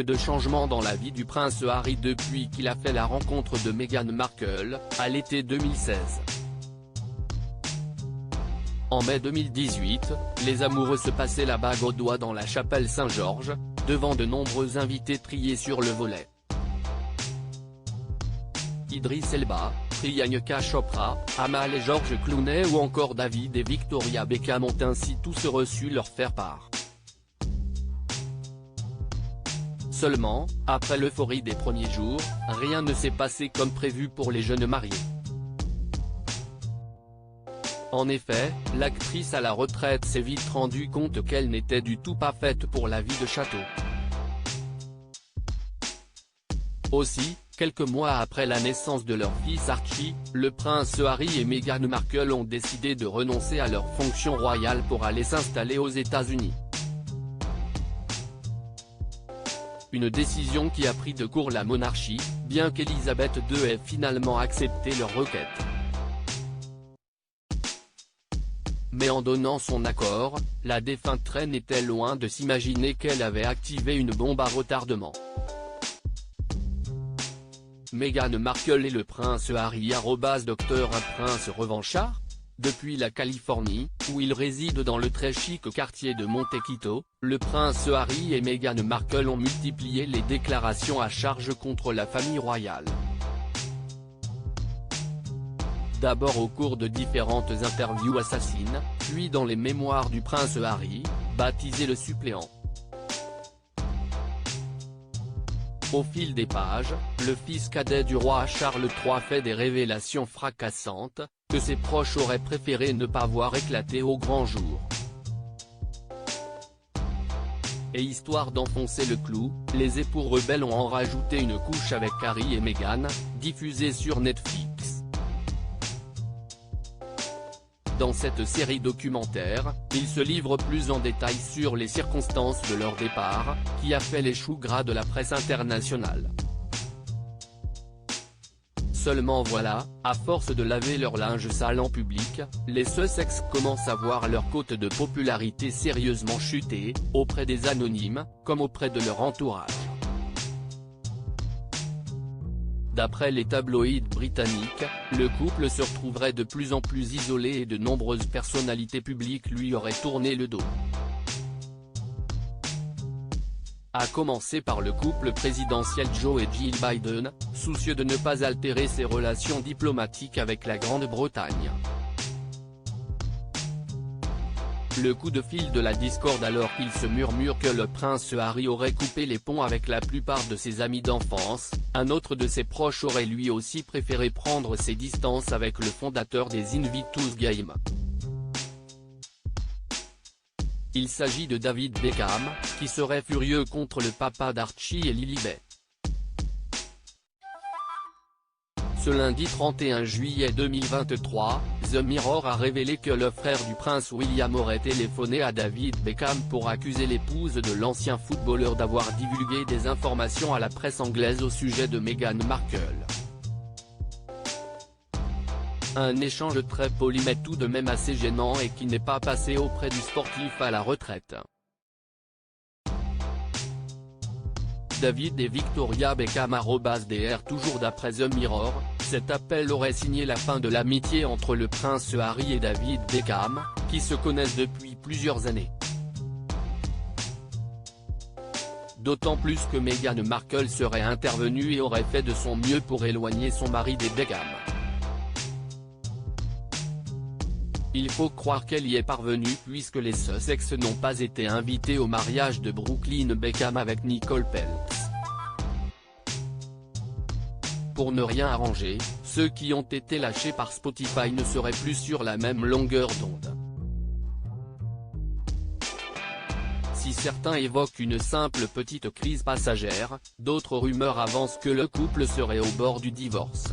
que de changements dans la vie du prince Harry depuis qu'il a fait la rencontre de Meghan Markle, à l'été 2016. En mai 2018, les amoureux se passaient la bague au doigt dans la chapelle Saint-Georges, devant de nombreux invités triés sur le volet. Idris Elba, Priyanka Chopra, Amal et George Clooney ou encore David et Victoria Beckham ont ainsi tous reçu leur faire-part. Seulement, après l'euphorie des premiers jours, rien ne s'est passé comme prévu pour les jeunes mariés. En effet, l'actrice à la retraite s'est vite rendue compte qu'elle n'était du tout pas faite pour la vie de château. Aussi, quelques mois après la naissance de leur fils Archie, le prince Harry et Meghan Markle ont décidé de renoncer à leur fonction royale pour aller s'installer aux États-Unis. Une décision qui a pris de court la monarchie, bien qu'Elisabeth II ait finalement accepté leur requête. Mais en donnant son accord, la défunte reine était loin de s'imaginer qu'elle avait activé une bombe à retardement. Meghan Markle et le prince Harry @Dr un prince revanchard. Depuis la Californie, où il réside dans le très chic quartier de Montecito, le prince Harry et Meghan Markle ont multiplié les déclarations à charge contre la famille royale. D'abord au cours de différentes interviews assassines, puis dans les mémoires du prince Harry, baptisé le suppléant. Au fil des pages, le fils cadet du roi Charles III fait des révélations fracassantes, que ses proches auraient préféré ne pas voir éclater au grand jour. Et histoire d'enfoncer le clou, les époux rebelles ont en rajouté une couche avec Harry et Meghan, diffusée sur Netflix. Dans cette série documentaire, ils se livrent plus en détail sur les circonstances de leur départ, qui a fait les choux gras de la presse internationale. Seulement voilà, à force de laver leur linge sale en public, les Sussex commencent à voir leur cote de popularité sérieusement chuter, auprès des anonymes, comme auprès de leur entourage. D'après les tabloïds britanniques, le couple se retrouverait de plus en plus isolé et de nombreuses personnalités publiques lui auraient tourné le dos. À commencer par le couple présidentiel Joe et Jill Biden, soucieux de ne pas altérer ses relations diplomatiques avec la Grande-Bretagne. Le coup de fil de la discorde alors qu'il se murmure que le prince Harry aurait coupé les ponts avec la plupart de ses amis d'enfance, un autre de ses proches aurait lui aussi préféré prendre ses distances avec le fondateur des Invictus Games. Il s'agit de David Beckham, qui serait furieux contre le papa d'Archie et Lilibet. Ce lundi 31 juillet 2023, The Mirror a révélé que le frère du prince William aurait téléphoné à David Beckham pour accuser l'épouse de l'ancien footballeur d'avoir divulgué des informations à la presse anglaise au sujet de Meghan Markle. Un échange très poli mais tout de même assez gênant et qui n'est pas passé auprès du sportif à la retraite. David et Victoria Beckham @Dr toujours d'après The Mirror, cet appel aurait signé la fin de l'amitié entre le prince Harry et David Beckham, qui se connaissent depuis plusieurs années. D'autant plus que Meghan Markle serait intervenue et aurait fait de son mieux pour éloigner son mari des Beckham. Il faut croire qu'elle y est parvenue puisque les Sussex n'ont pas été invités au mariage de Brooklyn Beckham avec Nicole Peltz. Pour ne rien arranger, ceux qui ont été lâchés par Spotify ne seraient plus sur la même longueur d'onde. Si certains évoquent une simple petite crise passagère, d'autres rumeurs avancent que le couple serait au bord du divorce.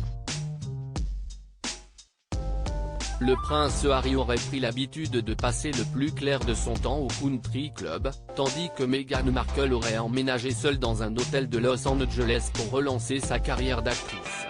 Le prince Harry aurait pris l'habitude de passer le plus clair de son temps au country club, tandis que Meghan Markle aurait emménagé seule dans un hôtel de Los Angeles pour relancer sa carrière d'actrice.